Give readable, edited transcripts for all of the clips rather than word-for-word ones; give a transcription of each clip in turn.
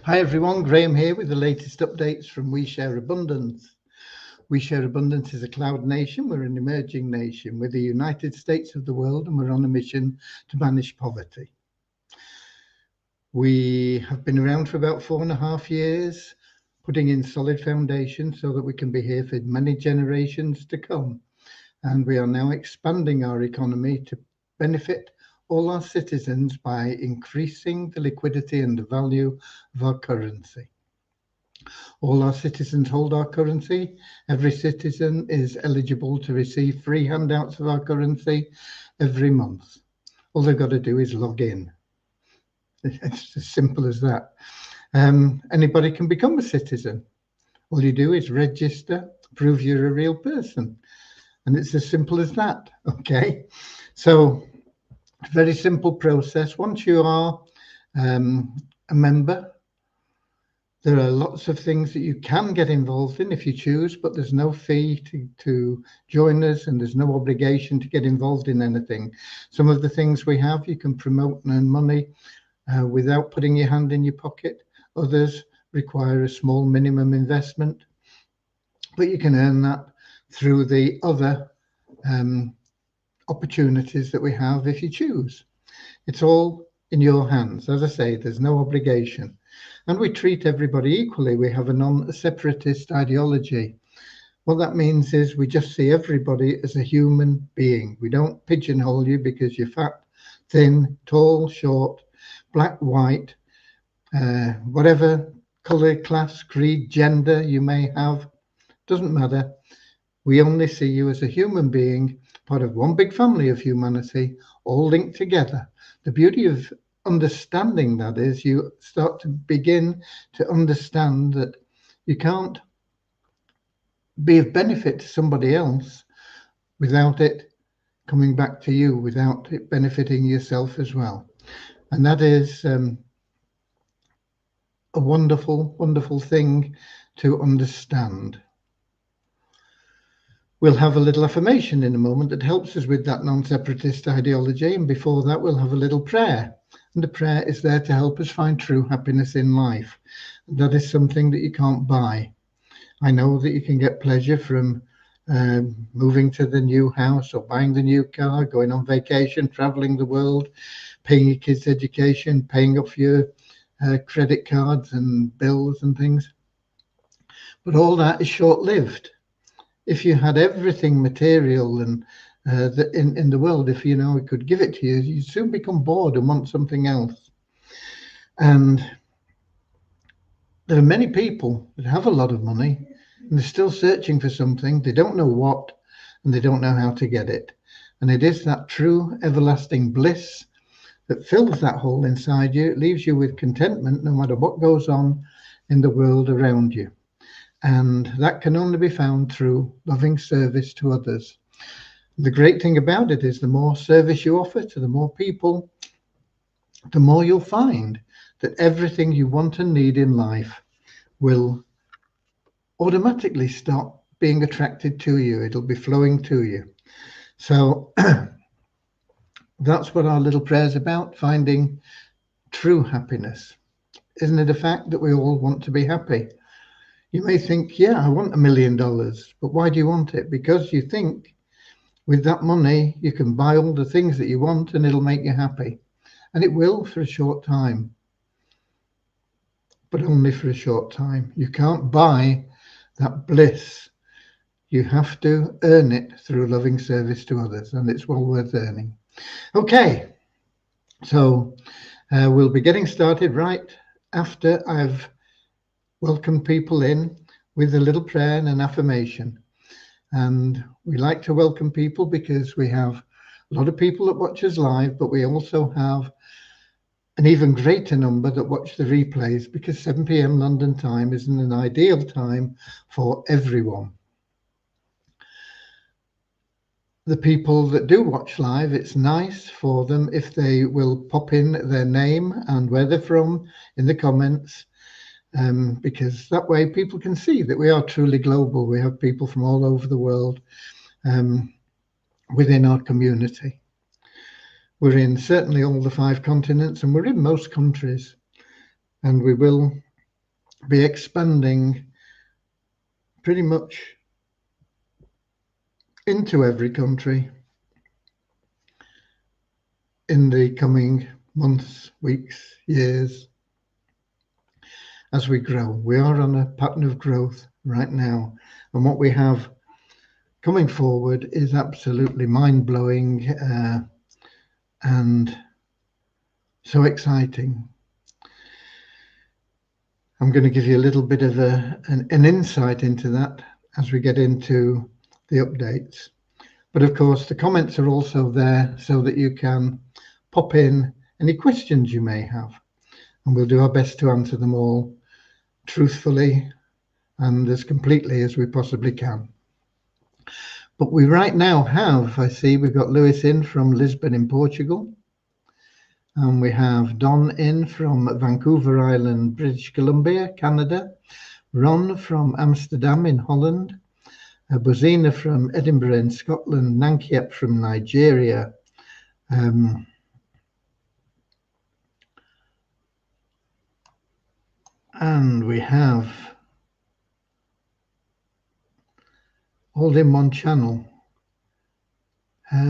Hi everyone, Graham here with the latest updates from We Share Abundance. We Share Abundance is a cloud nation. We're an emerging nation. We're the United States of the world, and we're on a mission to banish poverty. We have been around for about 4.5 years, putting in solid foundations so that we can be here for many generations to come. And we are now expanding our economy to benefit all our citizens by increasing the liquidity and the value of our currency. All our citizens hold our currency. Every citizen is eligible to receive free handouts of our currency every month. All they've got to do is log in. It's as simple as that. Anybody can become a citizen. All you do is register, prove you're a real person. And it's as simple as that, okay? So, very simple process. Once you are a member, there are lots of things that you can get involved in if you choose, but there's no fee to join us, and there's no obligation to get involved in anything. Some of the things we have, you can promote and earn money without putting your hand in your pocket. Others require a small minimum investment, but you can earn that through the other opportunities that we have if you choose. It's all in your hands. As I say, there's no obligation. And we treat everybody equally. We have a non-separatist ideology. What that means is we just see everybody as a human being. We don't pigeonhole you because you're fat, thin, tall, short, black, white, whatever color, class, creed, gender you may have. Doesn't matter. We only see you as a human being, part of one big family of humanity, all linked together. The beauty of understanding that is you start to begin to understand that you can't be of benefit to somebody else without it coming back to you, without it benefiting yourself as well. And that is a wonderful, wonderful thing to understand. We'll have a little affirmation in a moment that helps us with that non-separatist ideology. And before that, we'll have a little prayer. And the prayer is there to help us find true happiness in life. That is something that you can't buy. I know that you can get pleasure from moving to the new house or buying the new car, going on vacation, traveling the world, paying your kids' education, paying off your credit cards and bills and things. But all that is short-lived. If you had everything material and in the world, if you know it could give it to you, you'd soon become bored and want something else. And there are many people that have a lot of money and they're still searching for something. They don't know what, and they don't know how to get it. And it is that true everlasting bliss that fills that hole inside you. It leaves you with contentment no matter what goes on in the world around you. And that can only be found through loving service to others. The great thing about it is the more service you offer to the more people, the more you'll find that everything you want and need in life will automatically stop being attracted to you. It'll be flowing to you. So that's what our little prayer is about, finding true happiness. Isn't it a fact that we all want to be happy? You may think, yeah, I want $1 million, but why do you want it? Because you think with that money, you can buy all the things that you want and it'll make you happy. And it will for a short time, but only for a short time. You can't buy that bliss. You have to earn it through loving service to others, and it's well worth earning. Okay, so we'll be getting started right after I've welcomed people in with a little prayer and an affirmation. And we like to welcome people because we have a lot of people that watch us live, but we also have an even greater number that watch the replays, because 7 p.m. London time isn't an ideal time for everyone. The people that do watch live, it's nice for them if they will pop in their name and where they're from in the comments, because that way people can see that we are truly global. We have people from all over the world within our community. We're in certainly all the 5 continents, and we're in most countries, and we will be expanding pretty much into every country in the coming months, weeks, years, as we grow. We are on a pattern of growth right now, and what we have coming forward is absolutely mind-blowing and so exciting. I'm going to give you a little bit of an insight into that as we get into the updates. But of course, the comments are also there so that you can pop in any questions you may have, and we'll do our best to answer them all truthfully and as completely as we possibly can. But we right now have, I see we've got Lewis in from Lisbon in Portugal, and we have Don in from Vancouver Island, British Columbia, Canada, Ron from Amsterdam in Holland, Bozina from Edinburgh in Scotland, Nankiep from Nigeria, and we have all in one channel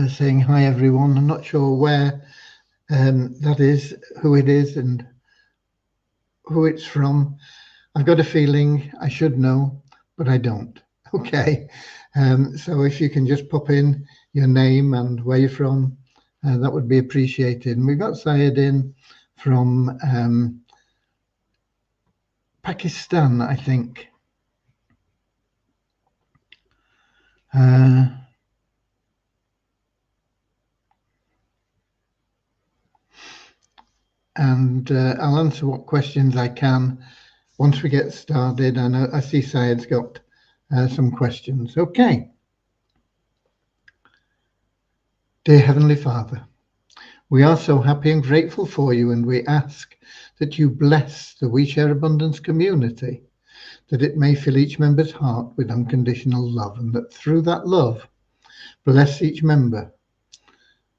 saying hi everyone. I'm not sure where that is, who it is and who it's from. I've got a feeling I should know, but I don't. Okay, so if you can just pop in your name and where you're from, that would be appreciated. And we've got Syed in from Pakistan, I think. And I'll answer what questions I can once we get started. I see Syed's got some questions. Okay. Dear Heavenly Father, we are so happy and grateful for you, and we ask that you bless the We Share Abundance community, that it may fill each member's heart with unconditional love, and that through that love, bless each member,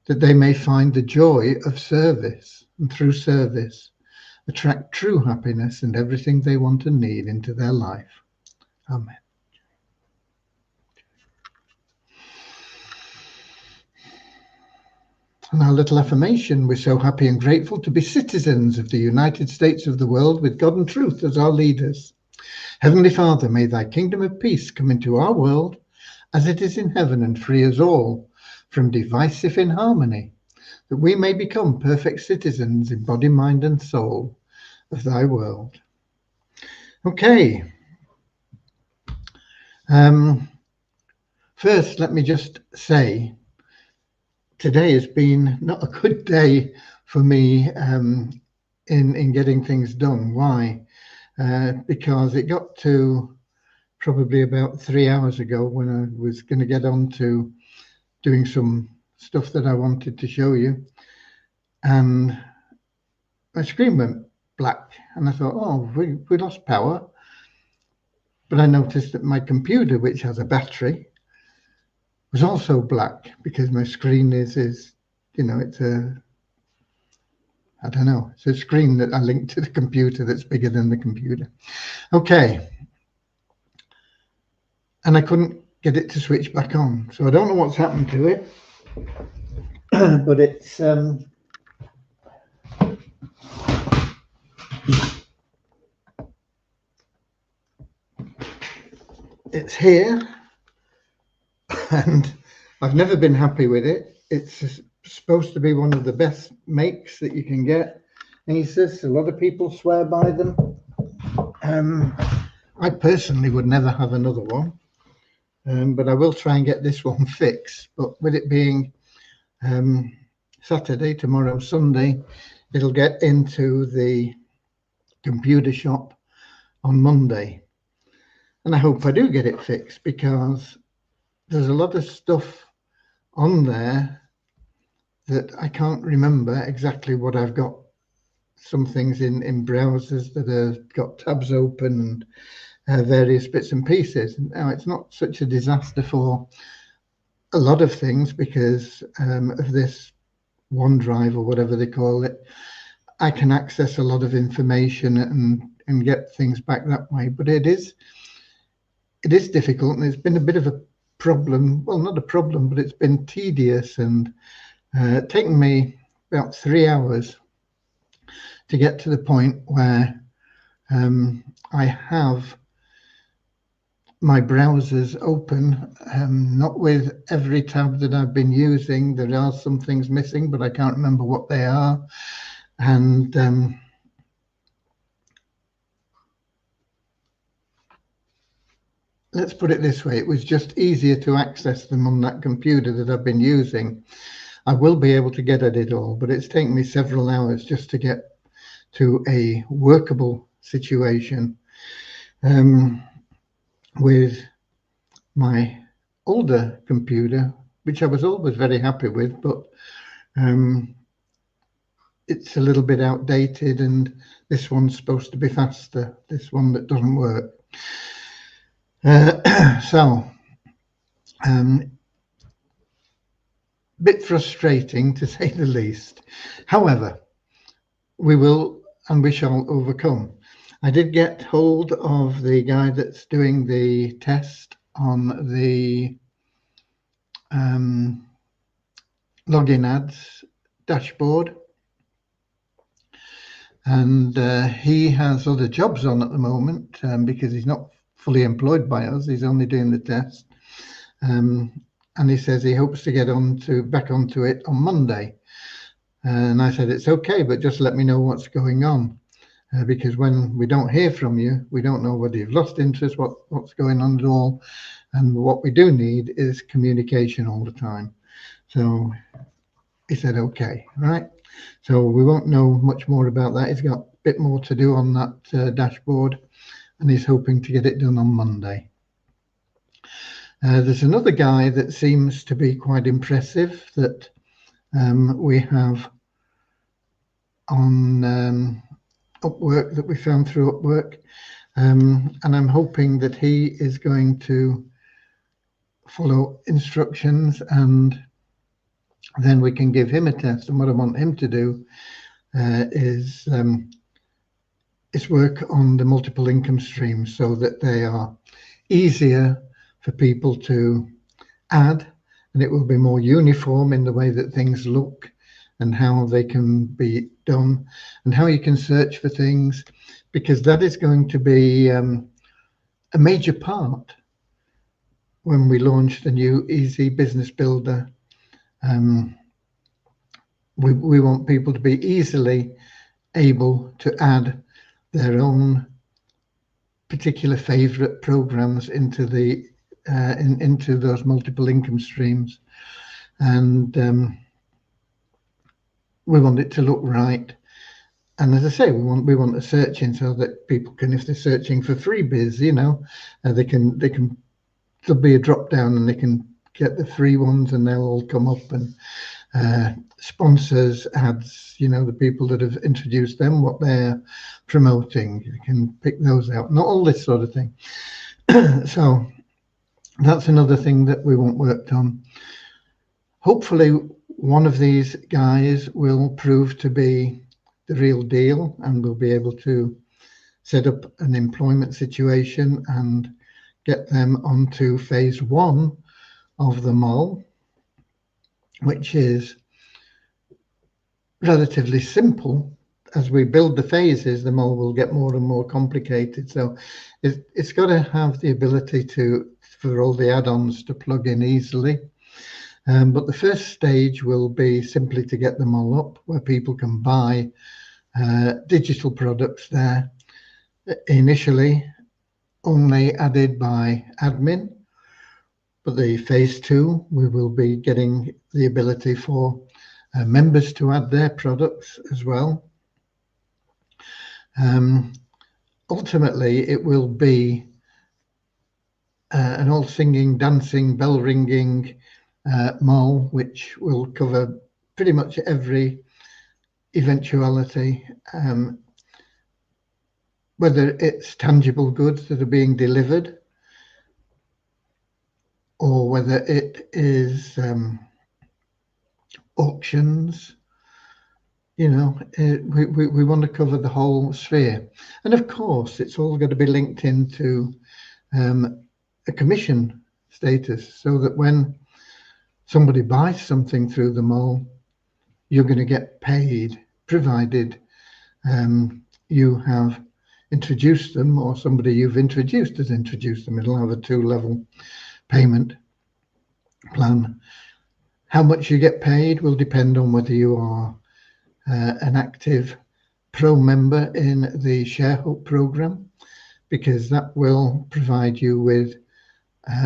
that they may find the joy of service, and through service, attract true happiness and everything they want and need into their life. Amen. And our little affirmation: we're so happy and grateful to be citizens of the United States of the world with God and truth as our leaders. Heavenly Father, may thy kingdom of peace come into our world as it is in heaven, and free us all from divisive inharmony, that we may become perfect citizens in body, mind, and soul of thy world. Okay. First, let me just say, today has been not a good day for me in getting things done. Why? Because it got to probably about 3 hours ago when I was going to get on to doing some stuff that I wanted to show you, and my screen went black, and I thought, oh, we lost power. But I noticed that my computer, which has a battery, was also black, because my screen is you know, it's I don't know, it's a screen that I linked to the computer that's bigger than the computer. Okay. And I couldn't get it to switch back on. So I don't know what's happened to it, but it's here, and I've never been happy with it. It's supposed to be one of the best makes that you can get. Asus, a lot of people swear by them. I personally would never have another one, but I will try and get this one fixed. But with it being Saturday, tomorrow Sunday, it'll get into the computer shop on Monday. And I hope I do get it fixed, because there's a lot of stuff on there that I can't remember exactly what I've got. Some things in browsers that have got tabs open and various bits and pieces. Now, it's not such a disaster for a lot of things because of this OneDrive or whatever they call it. I can access a lot of information and and get things back that way. But it is difficult, and it's been a bit of a problem. Well, not a problem, but it's been tedious, and taken me about 3 hours to get to the point where I have my browsers open, not with every tab that I've been using. There are some things missing, but I can't remember what they are. And let's put it this way, it was just easier to access them on that computer that I've been using. I will be able to get at it all, but it's taken me several hours just to get to a workable situation. With my older computer, which I was always very happy with, but it's a little bit outdated, and this one's supposed to be faster, this one that doesn't work. So bit frustrating, to say the least. However, we will and we shall overcome. I did get hold of the guy that's doing the test on the login ads dashboard, and he has other jobs on at the moment because he's not fully employed by us. He's only doing the test, and he says he hopes to get back onto it on Monday. And I said, it's okay, but just let me know what's going on. Because when we don't hear from you, we don't know whether you've lost interest, what's going on at all. And what we do need is communication all the time. So he said, okay, right. So we won't know much more about that. He's got a bit more to do on that dashboard, and he's hoping to get it done on Monday. There's another guy that seems to be quite impressive that we have on Upwork, that we found through Upwork, and I'm hoping that he is going to follow instructions, and then we can give him a test. And what I want him to do is work on the multiple income streams so that they are easier for people to add, and it will be more uniform in the way that things look and how they can be done and how you can search for things, because that is going to be a major part when we launch the new Easy Business Builder. We want people to be easily able to add their own particular favorite programs into the into those multiple income streams, and we want it to look right. And as I say, we want the searching so that people can, if they're searching for freebies, you know, there'll be a drop down and they can get the free ones, and they'll all come up. And sponsors, ads, you know, the people that have introduced them, what they're promoting, you can pick those out, not all this sort of thing. So that's another thing that we want worked on. Hopefully one of these guys will prove to be the real deal, and we'll be able to set up an employment situation and get them onto phase 1 of the mole, which is relatively simple. As we build the phases, the mole will get more and more complicated. So it's got to have the ability for all the add-ons to plug in easily. But the first stage will be simply to get them all up, where people can buy digital products there, initially only added by admin. But the phase 2, we will be getting the ability for members to add their products as well. Ultimately, it will be an all singing, dancing, bell ringing mole, which will cover pretty much every eventuality, whether it's tangible goods that are being delivered, or whether it is auctions, we want to cover the whole sphere. And of course, it's all got to be linked into a commission status, so that when somebody buys something through the mall, you're going to get paid, provided you have introduced them, or somebody you've introduced has introduced them. It'll have a 2-level payment plan. How much you get paid will depend on whether you are an active pro member in the ShareHope program, because that will provide you with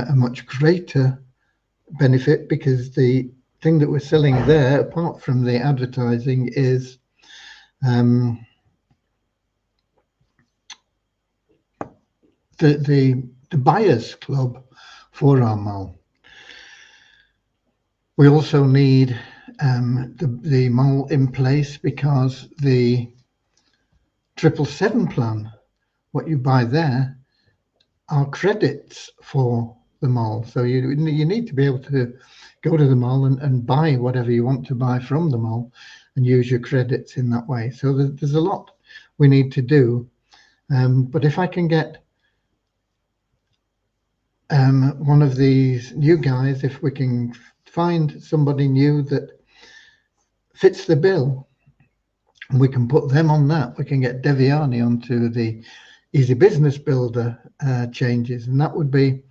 a much greater benefit, because the thing that we're selling there, apart from the advertising, is the buyers club for our mall. We also need the mall in place, because the 777 plan, what you buy there, are credits for the mall. So you need to be able to go to the mall and buy whatever you want to buy from the mall and use your credits in that way. So there's a lot we need to do. But if I can get one of these new guys, if we can find somebody new that fits the bill, and we can put them on that, we can get Deviani onto the Easy Business Builder changes, and that would be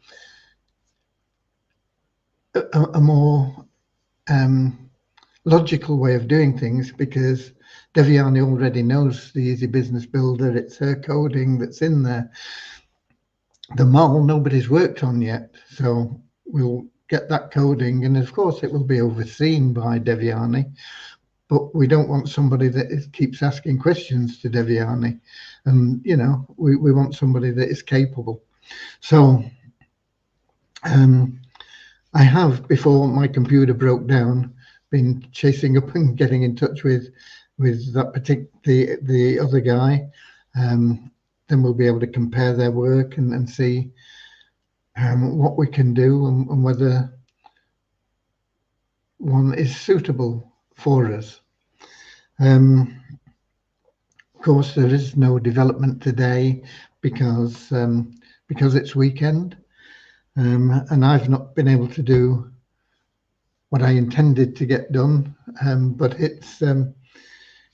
a more logical way of doing things, because Deviani already knows the Easy Business Builder. It's her coding that's in there. The mall, nobody's worked on yet, so we'll get that coding, and of course it will be overseen by Deviani, but we don't want somebody that keeps asking questions to Deviani, and we want somebody that is capable. So I have, before my computer broke down, been chasing up and getting in touch with that the other guy. Then we'll be able to compare their work and see what we can do, and whether one is suitable for us. Of course, there is no development today because it's weekend, and I've not been able to do what I intended to get done. But it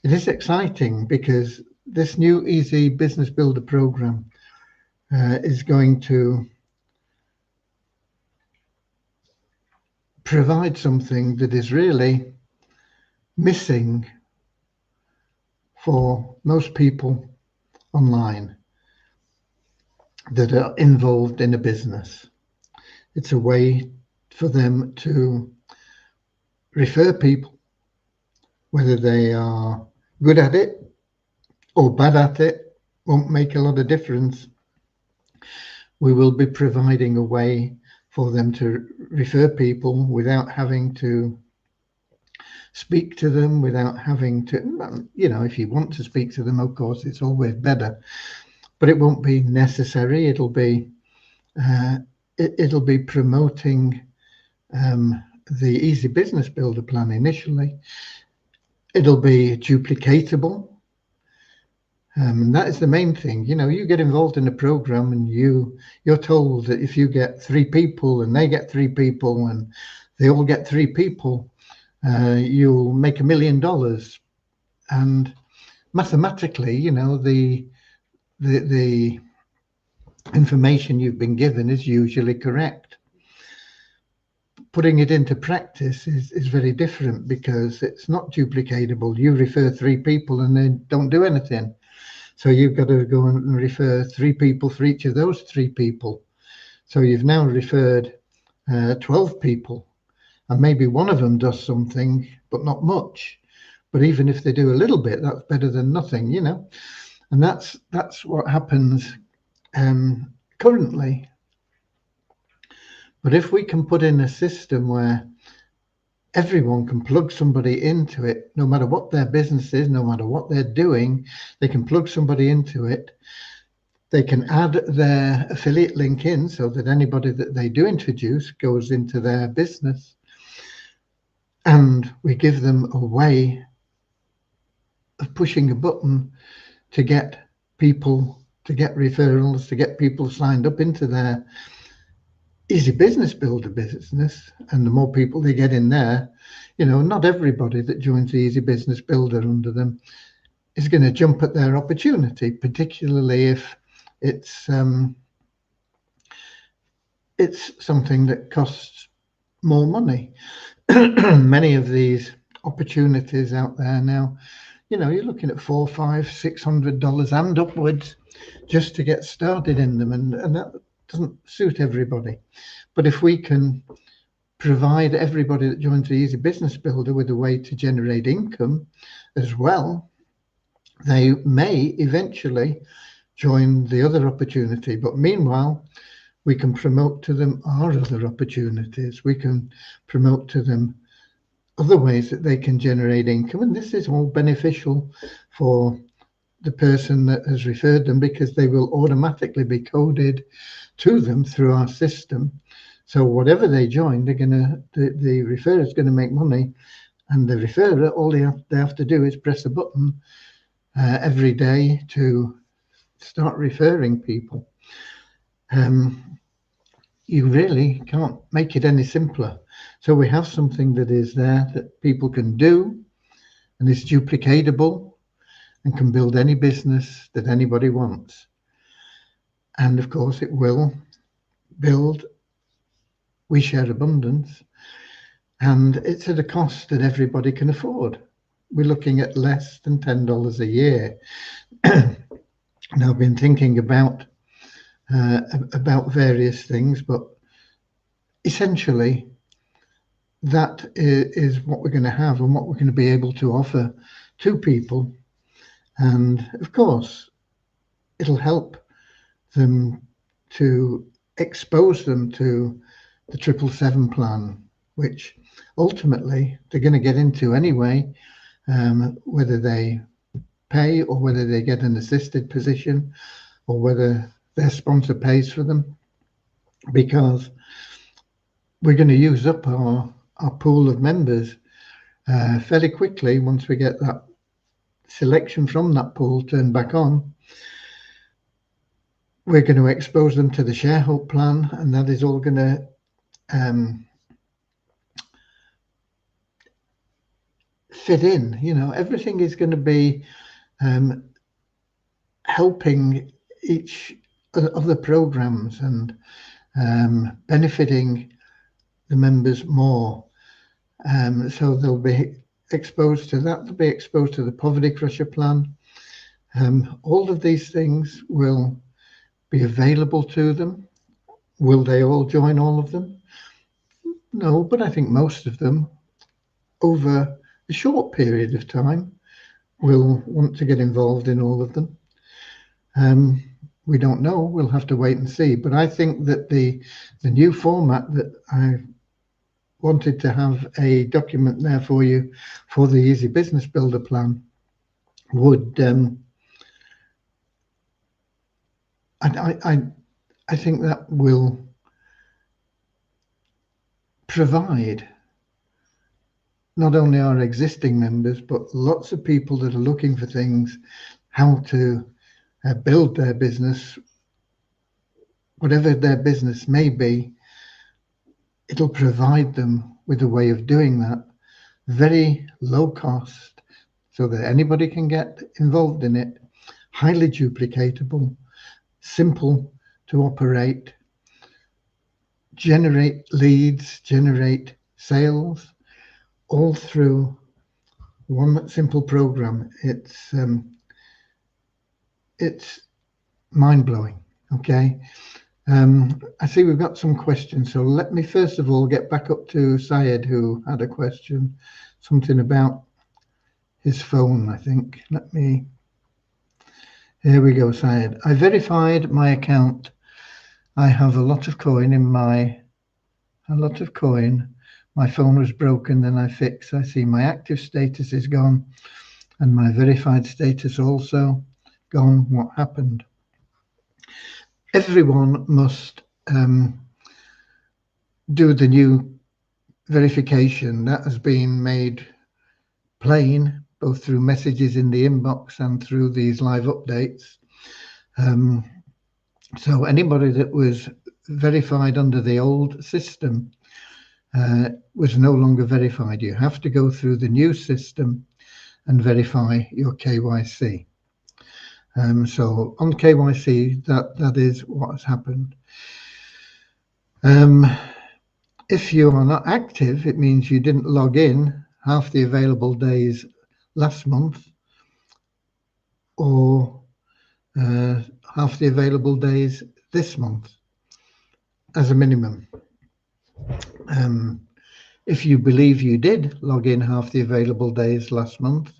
is exciting, because this new Easy Business Builder program is going to provide something that is really missing for most people online that are involved in a business. It's a way for them to refer people, whether they are good at it or bad at it, won't make a lot of difference. We will be providing a way for them to refer people without having to speak to them, without having to, if you want to speak to them, of course, it's always better, but it won't be necessary. It'll be promoting the Easy Business Builder plan initially. It'll be duplicatable. And that is the main thing. You get involved in a program, and you're told that if you get 3 people and they get 3 people and they all get 3 people, you'll make $1 million. And mathematically, the information you've been given is usually correct. Putting it into practice is very different, because it's not duplicatable. You refer 3 people and they don't do anything. So you've got to go and refer 3 people for each of those 3 people. So you've now referred 12 people, and maybe one of them does something, but not much. But even if they do a little bit, that's better than nothing, And that's what happens currently. But if we can put in a system where everyone can plug somebody into it, no matter what their business is, no matter what they're doing, they can plug somebody into it. They can add their affiliate link in, so that anybody that they do introduce goes into their business. And we give them a way of pushing a button to get people, to get referrals, to get people signed up into their Easy Business Builder business. And the more people they get in there, you know, not everybody that joins the Easy Business Builder under them is going to jump at their opportunity, particularly if it's something that costs more money. Many of these opportunities out there now, you know, you're looking at $400, $500, $600 and upwards just to get started in them, and that doesn't suit everybody. But if we can provide everybody that joins the Easy Business Builder with a way to generate income as well, they may eventually join the other opportunity. But meanwhile, we can promote to them our other opportunities. We can promote to them other ways that they can generate income. And this is all beneficial for the person that has referred them, because they will automatically be coded to them through our system. So whatever they join, they're gonna, the referrer is going to make money, and the referrer, all they have to do is press a button every day to start referring people. You really can't make it any simpler. So we have something that is there that people can do, and is duplicatable, and can build any business that anybody wants. And of course it will build We Share Abundance, and it's at a cost that everybody can afford. We're looking at less than $10 a year. And I've been thinking about various things, but essentially that is what we're going to have and what we're going to be able to offer to people. And of course, it'll help them to expose them to the 777 plan, which ultimately they're going to get into anyway, whether they pay or whether they get an assisted position or whether their sponsor pays for them, because we're going to use up our pool of members fairly quickly once we get that selection from that pool turned back on. We're going to expose them to the shareholder plan, and that is all going to fit in. You know, everything is going to be helping each of the programs and benefiting the members more. So they'll be exposed to that. They'll be exposed to the Poverty Crusher plan. All of these things will be available to them. Will they all join all of them? No, but I think most of them, over a short period of time, will want to get involved in all of them. We don't know. We'll have to wait and see. But I think that the new format that I wanted to have a document there for you for the Easy Business Builder plan would I think that will provide not only our existing members, but lots of people that are looking for things, how to build their business, whatever their business may be. It'll provide them with a way of doing that, very low cost, so that anybody can get involved in it, highly duplicatable, simple to operate, generate leads, generate sales, all through one simple program. It's mind-blowing. Okay. I see we've got some questions, so let me first of all get back up to Syed, who had a question, something about his phone, I think. Here we go, Syed. I verified my account. I have a lot of coin. My phone was broken, then I fixed. I see my active status is gone and my verified status also gone. What happened? Everyone must do the new verification. That has been made plain, both through messages in the inbox and through these live updates. So anybody that was verified under the old system was no longer verified. You have to go through the new system and verify your KYC. So on KYC, that is what has happened. If you are not active, it means you didn't log in half the available days last month, or half the available days this month as a minimum. If you believe you did log in half the available days last month,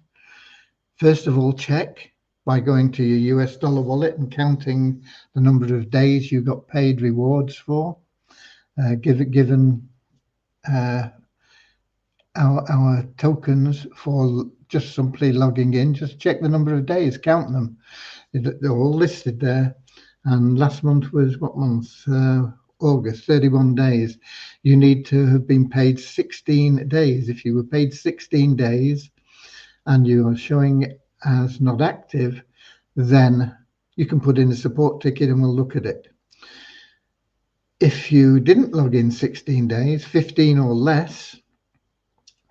first of all, check by going to your US dollar wallet and counting the number of days you got paid rewards for, given our tokens for just simply logging in. Just check the number of days, count them. They're all listed there. And last month was what month? August, 31 days. You need to have been paid 16 days. If you were paid 16 days and you are showing as not active, then you can put in a support ticket and we'll look at it. If you didn't log in 16 days, 15 or less,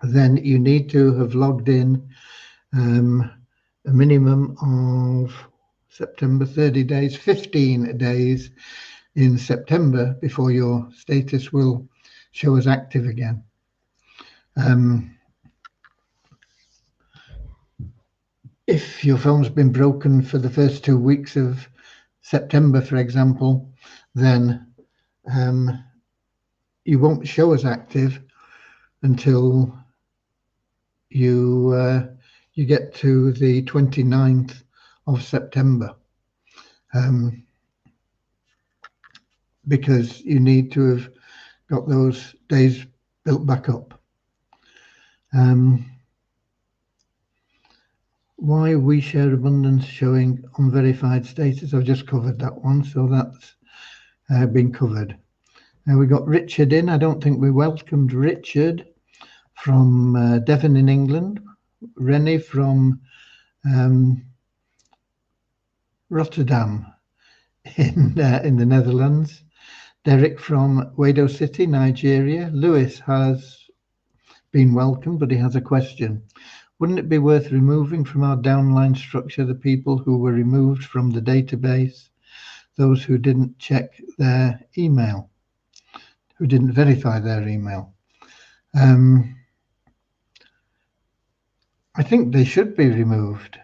then you need to have logged in a minimum of September, 30 days, 15 days in September before your status will show as active again. If your phone's been broken for the first 2 weeks of September, for example, then you won't show as active until you get to the 29th of September, because you need to have got those days built back up. Why we share abundance showing unverified status? I've just covered that one, so that's been covered. Now we got Richard in. I don't think we welcomed Richard from Devon in England, Rennie from Rotterdam in the Netherlands, Derek from Wado City, Nigeria. Lewis has been welcomed, but he has a question. Wouldn't it be worth removing from our downline structure the people who were removed from the database, those who didn't check their email, who didn't verify their email? I think they should be removed.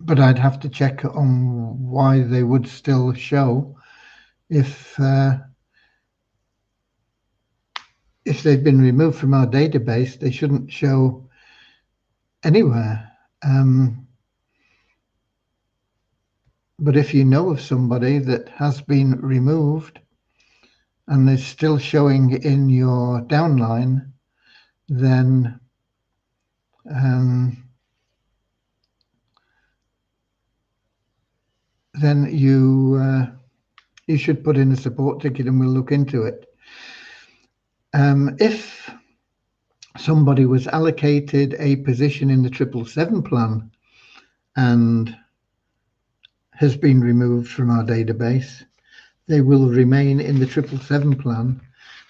But I'd have to check on why they would still show if they've been removed from our database. They shouldn't show anywhere. But if you know of somebody that has been removed and is still showing in your downline, then you should put in a support ticket and we'll look into it. If somebody was allocated a position in the 777 plan and has been removed from our database, they will remain in the 777 plan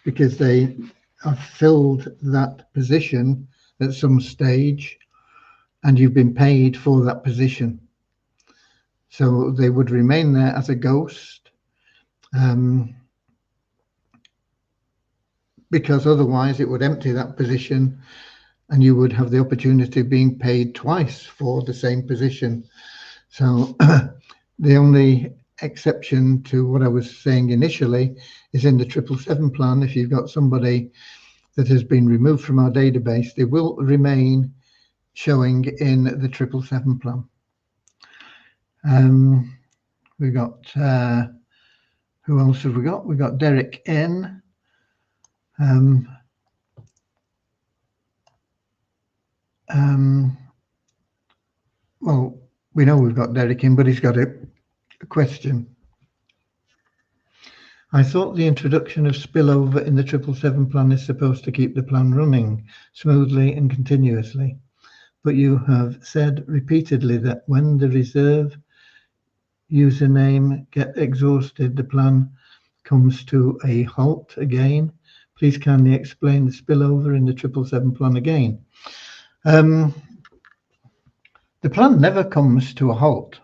because they have filled that position at some stage and you've been paid for that position. So they would remain there as a ghost, because otherwise it would empty that position and you would have the opportunity of being paid twice for the same position. So the only exception to what I was saying initially is in the 777 plan. If you've got somebody that has been removed from our database, they will remain showing in the 777 plan. We got who else have we got? We got Derek N. Well, we know we've got Derek in, but he's got a question. I thought the introduction of spillover in the 777 plan is supposed to keep the plan running smoothly and continuously, but you have said repeatedly that when the reserve username get exhausted, the plan comes to a halt again. Please kindly explain the spillover in the 777 plan again. The plan never comes to a halt.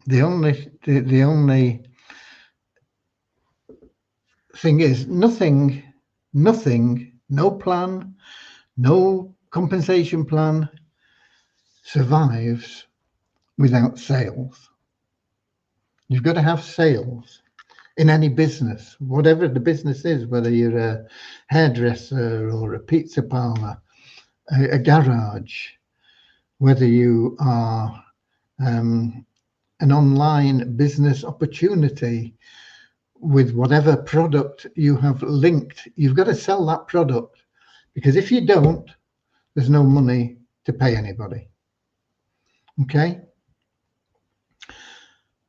The only thing is nothing, no plan, no compensation plan survives without sales. You've got to have sales in any business, whatever the business is, whether you're a hairdresser or a pizza parlor, a garage, whether you are an online business opportunity with whatever product you have linked. You've got to sell that product, because if you don't, there's no money to pay anybody. Okay?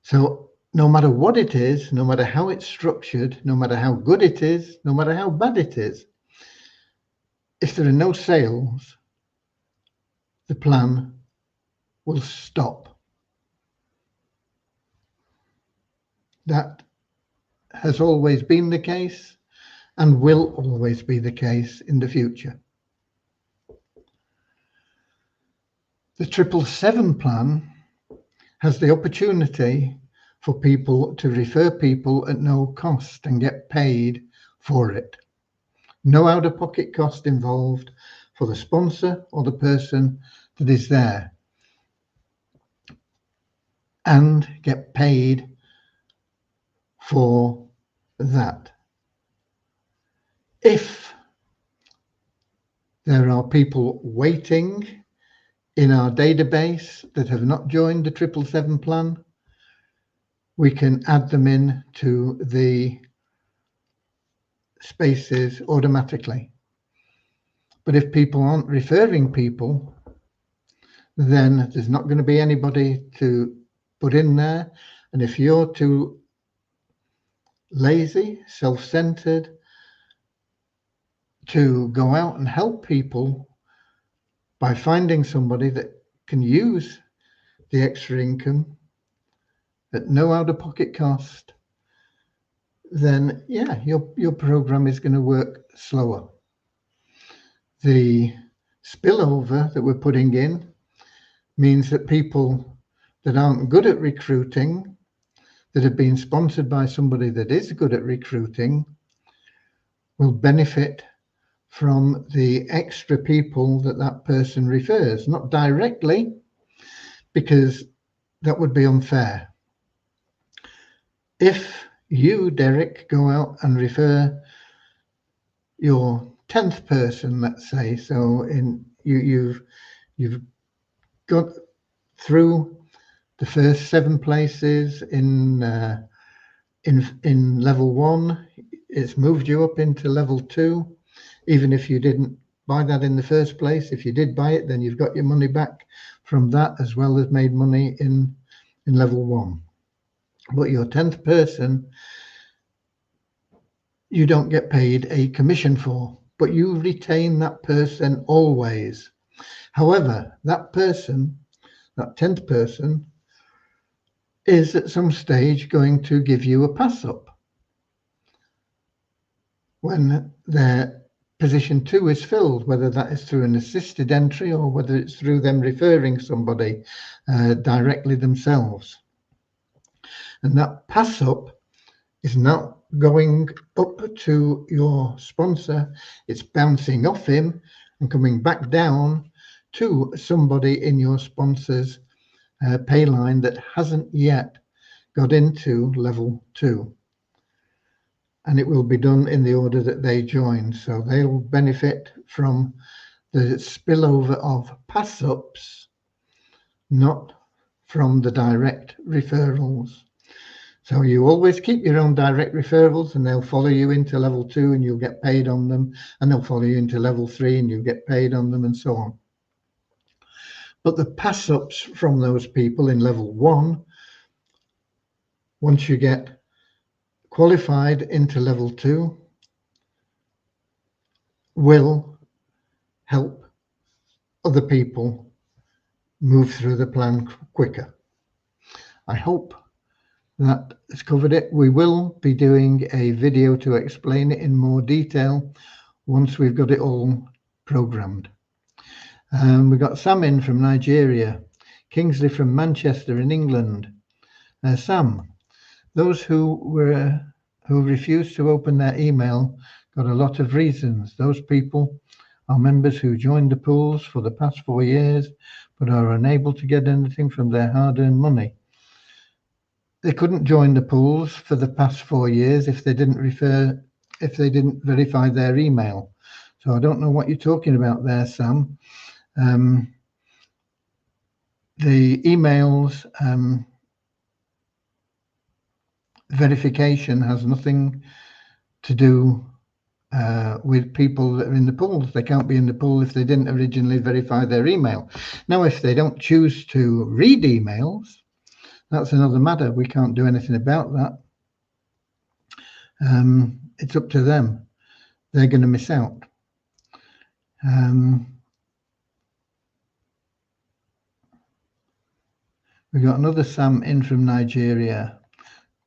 So no matter what it is, no matter how it's structured, no matter how good it is, no matter how bad it is, if there are no sales, the plan will stop. That has always been the case and will always be the case in the future. The 777 plan has the opportunity for people to refer people at no cost and get paid for it. No out-of-pocket cost involved for the sponsor or the person that is there, and get paid for that. If there are people waiting in our database that have not joined the 777 plan, we can add them in to the spaces automatically. But if people aren't referring people, then there's not going to be anybody to put in there. And if you're too lazy, self-centered to go out and help people by finding somebody that can use the extra income at no out-of-pocket cost, then yeah, your program is going to work slower. The spillover that we're putting in means that people that aren't good at recruiting, that have been sponsored by somebody that is good at recruiting, will benefit from the extra people that that person refers. Not directly, because that would be unfair. If you, Derek, go out and refer your 10th person, let's say, so you've got through the first 7 places in level 1, it's moved you up into level 2. Even if you didn't buy that in the first place, if you did buy it, then you've got your money back from that, as well as made money in level 1. But your 10th person, you don't get paid a commission for, but you retain that person always. However, that person, that 10th person, is at some stage going to give you a pass up when their position 2 is filled, whether that is through an assisted entry or whether it's through them referring somebody directly themselves. And that pass up is not going up to your sponsor, it's bouncing off him and coming back down to somebody in your sponsor's pay line that hasn't yet got into level 2. And it will be done in the order that they join. So they'll benefit from the spillover of pass-ups, not from the direct referrals. So you always keep your own direct referrals, and they'll follow you into level 2 and you'll get paid on them, and they'll follow you into level 3 and you'll get paid on them, and so on. But the pass-ups from those people in level 1 once you get qualified into level 2, will help other people move through the plan quicker. I hope that has covered it. We will be doing a video to explain it in more detail once we've got it all programmed. We've got Sam in from Nigeria, Kingsley from Manchester in England. Sam, those who refused to open their email got a lot of reasons. Those people are members who joined the pools for the past 4 years but are unable to get anything from their hard-earned money. They couldn't join the pools for the past 4 years if they didn't verify their email. So I don't know what you're talking about there, Sam. The emails verification has nothing to do with people that are in the pools. They can't be in the pool if they didn't originally verify their email. Now, if they don't choose to read emails, that's another matter. We can't do anything about that. It's up to them. They're going to miss out. We got another Sam in from Nigeria.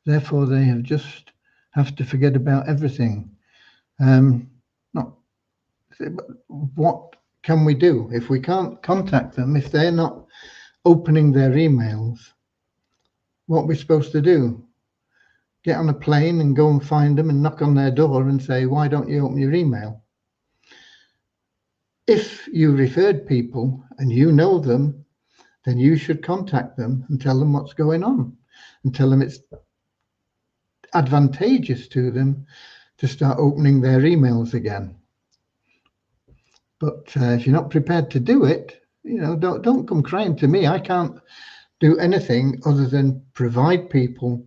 Therefore, they have to forget about everything. What can we do if we can't contact them? If they're not opening their emails, what are we supposed to do? Get on a plane and go and find them and knock on their door and say, why don't you open your email? If you referred people and you know them, then you should contact them and tell them what's going on and tell them it's advantageous to them to start opening their emails again. But if you're not prepared to do it, don't come crying to me. I can't do anything other than provide people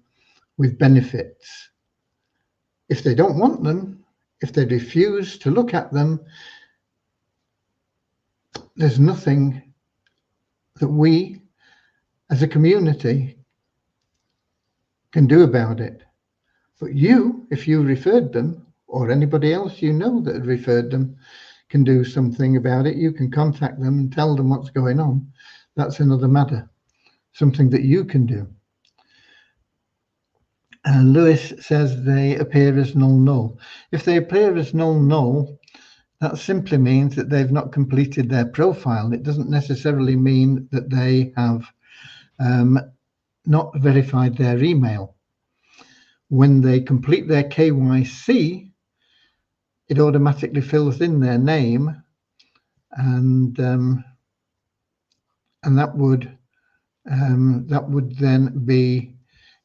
with benefits. If they don't want them, if they refuse to look at them, there's nothing that we as a community can do about it. But you, if you referred them, or anybody else you know that had referred them, can do something about it. You can contact them and tell them what's going on. That's another matter, something that you can do. And Lewis says they appear as null. If they appear as null, that simply means that they've not completed their profile. It doesn't necessarily mean that they have not verified their email. When they complete their KYC, it automatically fills in their name, and that would then be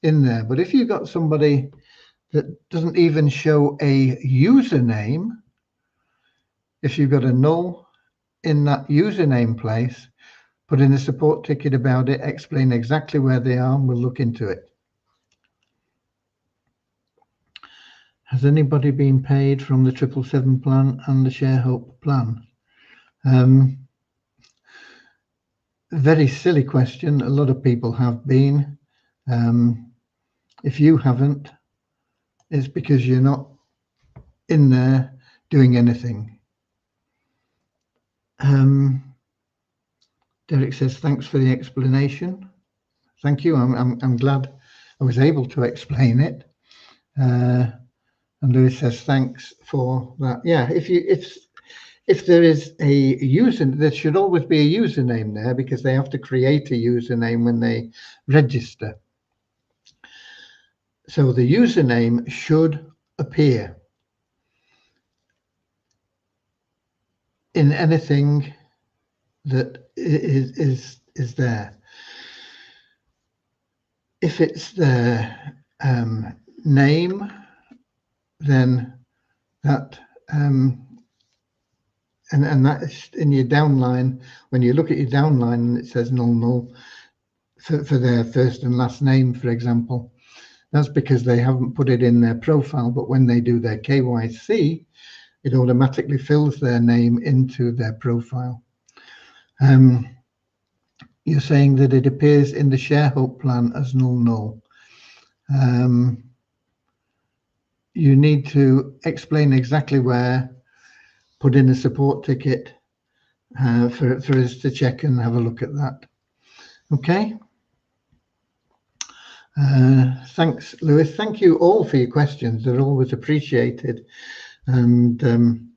in there. But if you've got somebody that doesn't even show a username, if you've got a null in that username place, put in a support ticket about it, explain exactly where they are, and we'll look into it. Has anybody been paid from the 777 plan and the Share Hope plan? Very silly question. A lot of people have been. If you haven't, it's because you're not in there doing anything. Derek says, thanks for the explanation. Thank you. I'm glad I was able to explain it. And Lewis says, thanks for that. Yeah, if there is a user, there should always be a username there, because they have to create a username when they register. So the username should appear in anything that is there. If it's their name, then that and that is in your downline. When you look at your downline and it says null for their first and last name, for example, that's because they haven't put it in their profile. But when they do their KYC, it automatically fills their name into their profile. You're saying that it appears in the Share Hope plan as null. you need to explain exactly where, put in a support ticket for us to check and have a look at that. Okay. Thanks, Lewis. Thank you all for your questions. They're always appreciated. And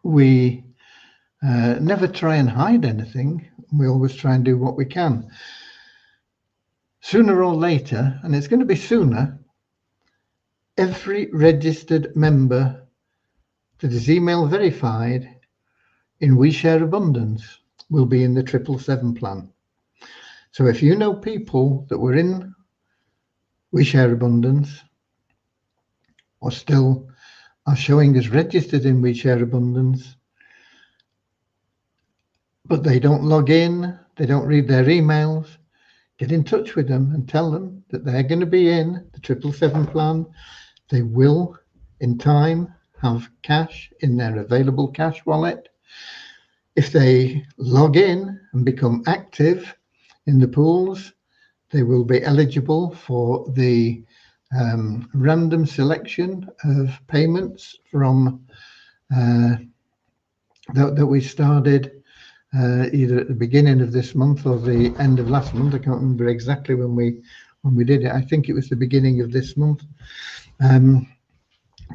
we never try and hide anything. We always try and do what we can. Sooner or later, and it's going to be sooner, every registered member that is email verified in We Share Abundance will be in the 777 plan. So if you know people that were in We Share Abundance or still are showing as registered in We Share Abundance, but they don't log in, they don't read their emails, get in touch with them and tell them that they're going to be in the 777 plan. They will, in time, have cash in their available cash wallet. If they log in and become active in the pools, they will be eligible for the random selection of payments from that we started either at the beginning of this month or the end of last month. I can't remember exactly when we did it. I think it was the beginning of this month.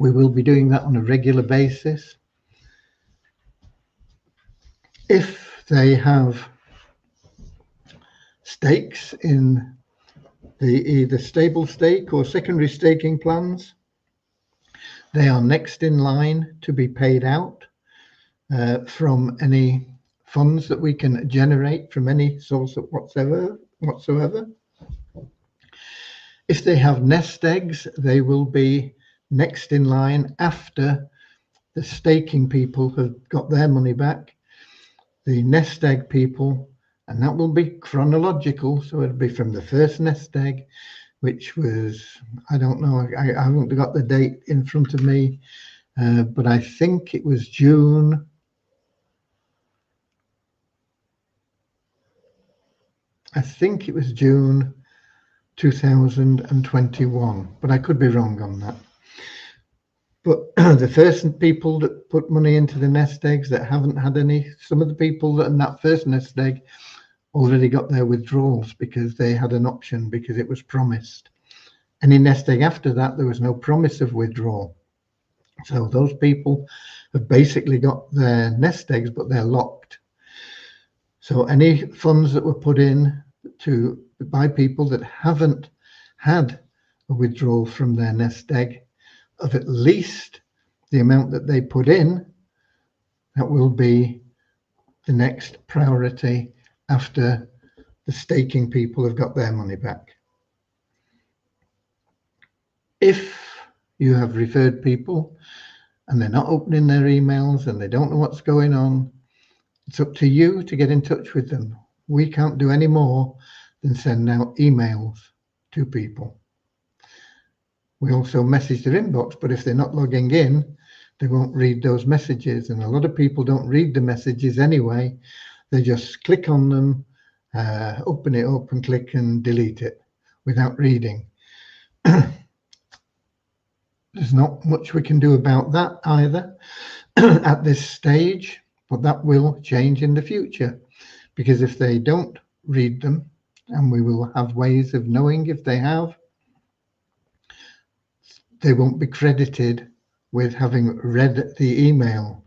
We will be doing that on a regular basis. If they have stakes in the either stable stake or secondary staking plans, they are next in line to be paid out from any funds that we can generate from any source whatsoever. If they have nest eggs, they will be next in line after the staking people have got their money back. The nest egg people, and that will be chronological, so it'll be from the first nest egg, which was, I don't know, I haven't got the date in front of me, but I think it was June. I think it was June 2021, but I could be wrong on that. But the first people that put money into the nest eggs that haven't had any, some of the people that in that first nest egg already got their withdrawals because they had an option, because it was promised. Any nest egg after that, there was no promise of withdrawal. So those people have basically got their nest eggs, but they're locked. So any funds that were put in by people that haven't had a withdrawal from their nest egg of at least the amount that they put in, that will be the next priority after the staking people have got their money back. If you have referred people and they're not opening their emails and they don't know what's going on, it's up to you to get in touch with them. We can't do any more than send out emails to people. We also message their inbox, but if they're not logging in, they won't read those messages. And a lot of people don't read the messages anyway. They just click on them, open it up and click and delete it without reading. There's not much we can do about that either at this stage, but that will change in the future, because if they don't read them, and we will have ways of knowing if they have, they won't be credited with having read the email.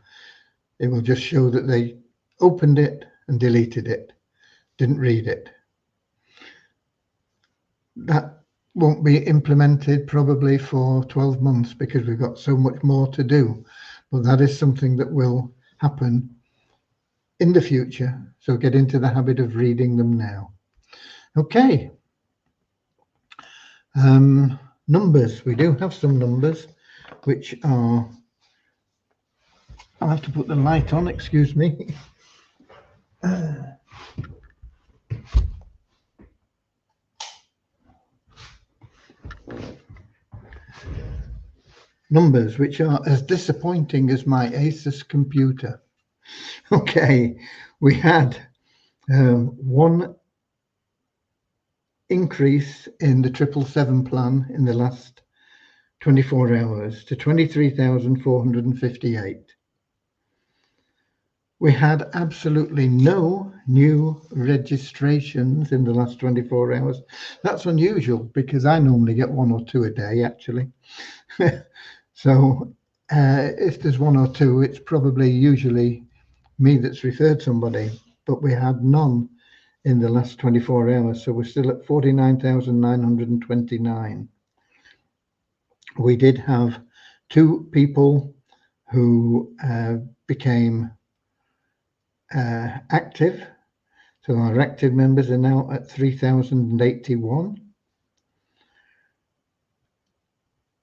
It will just show that they opened it and deleted it, didn't read it. That won't be implemented probably for 12 months because we've got so much more to do. But that is something that will happen in the future. So get into the habit of reading them now. Okay. Numbers. We do have some numbers, which are, I'll have to put the light on, excuse me. Numbers which are as disappointing as my Asus computer. Okay, we had one increase in the 777 plan in the last 24 hours to 23,458. We had absolutely no new registrations in the last 24 hours. That's unusual because I normally get 1 or 2 a day, actually. So if there's 1 or 2, it's probably usually me that's referred somebody, but we had none in the last 24 hours. So we're still at 49,929. We did have 2 people who became active. So our active members are now at 3,081.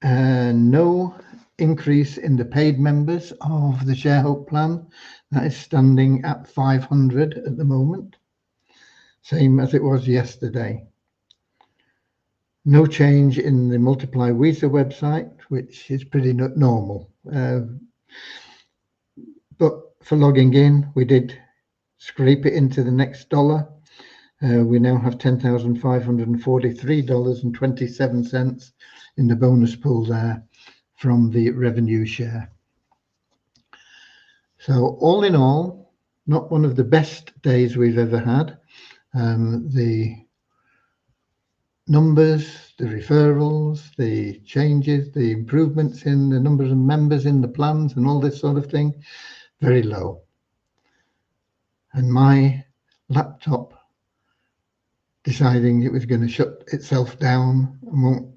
No increase in the paid members of the Share Hope plan. That is standing at 500 at the moment, same as it was yesterday. No change in the Multiply Visa website, which is pretty normal. But for logging in, we did scrape it into the next dollar. We now have $10,543.27 in the bonus pool there from the revenue share. So all in all, not one of the best days we've ever had. The numbers, the referrals, the changes, the improvements in the numbers of members in the plans and all this sort of thing, very low. And my laptop deciding it was going to shut itself down and won't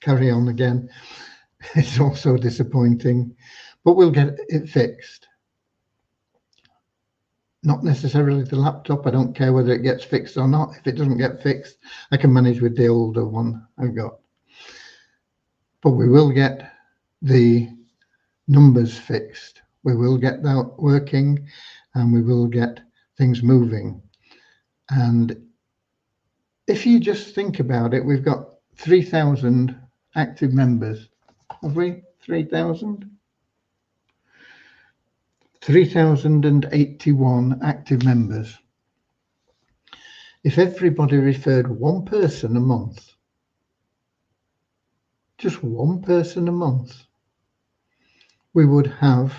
carry on again, it's also disappointing, but we'll get it fixed. Not necessarily the laptop. I don't care whether it gets fixed or not. If it doesn't get fixed, I can manage with the older one I've got. But we will get the numbers fixed. We will get that working and we will get things moving. And if you just think about it, we've got 3,000 active members. Have we? 3,000? 3,081 active members. If everybody referred 1 person a month, just 1 person a month, we would have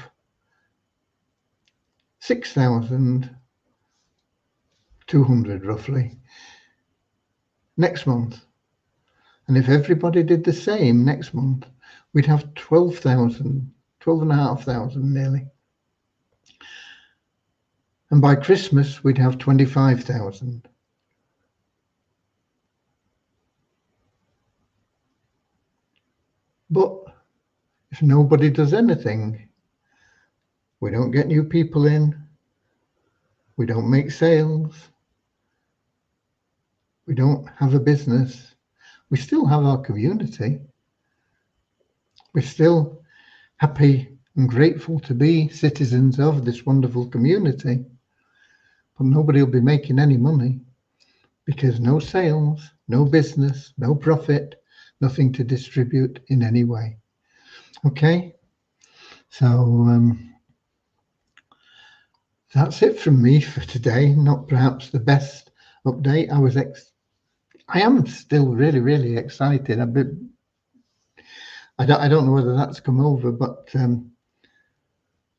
6,200 roughly next month. And if everybody did the same next month, we'd have 12,000, 12,500 nearly. And by Christmas, we'd have 25,000. But if nobody does anything, we don't get new people in, we don't make sales, we don't have a business, we still have our community. We're still happy and grateful to be citizens of this wonderful community. But nobody will be making any money because no sales, no business, no profit, nothing to distribute in any way. Okay, so that's it from me for today. Not perhaps the best update. I am still really excited. I don't know whether that's come over, but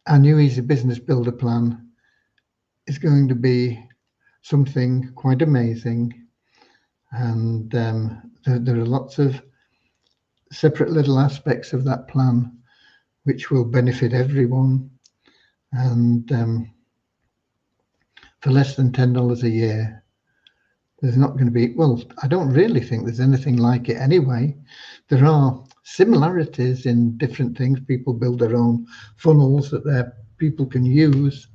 our new Easy Business Builder plan is going to be something quite amazing, and there are lots of separate little aspects of that plan which will benefit everyone, and for less than $10 a year, there's not going to be, well, I don't really think there's anything like it anyway. There are similarities in different things. People build their own funnels that people can use,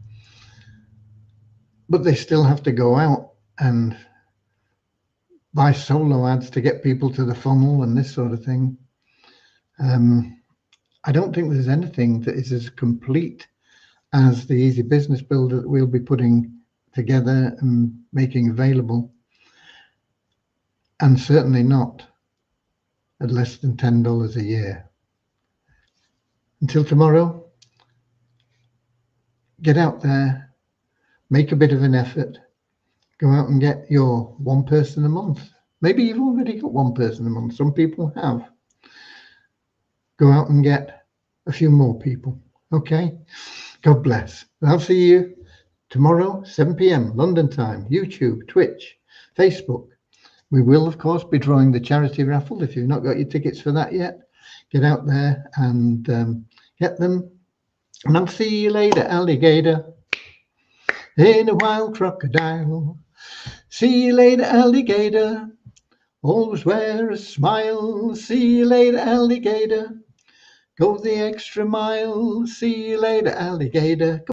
but they still have to go out and buy solo ads to get people to the funnel and this sort of thing. I don't think there's anything that is as complete as the Easy Business Builder that we'll be putting together and making available, and certainly not at less than $10 a year. Until tomorrow, get out there, make a bit of an effort, go out and get your 1 person a month Maybe you've already got one person a month. Some people have. Go out and get a few more people. Okay? God bless. I'll see you tomorrow, 7 p.m. London time, YouTube, Twitch, Facebook. We will, of course, be drawing the charity raffle. If you've not got your tickets for that yet, get out there and get them. And I'll see you later, alligator, in a wild crocodile. See you later, alligator. Always wear a smile. See you later, alligator. Go the extra mile. See you later, alligator.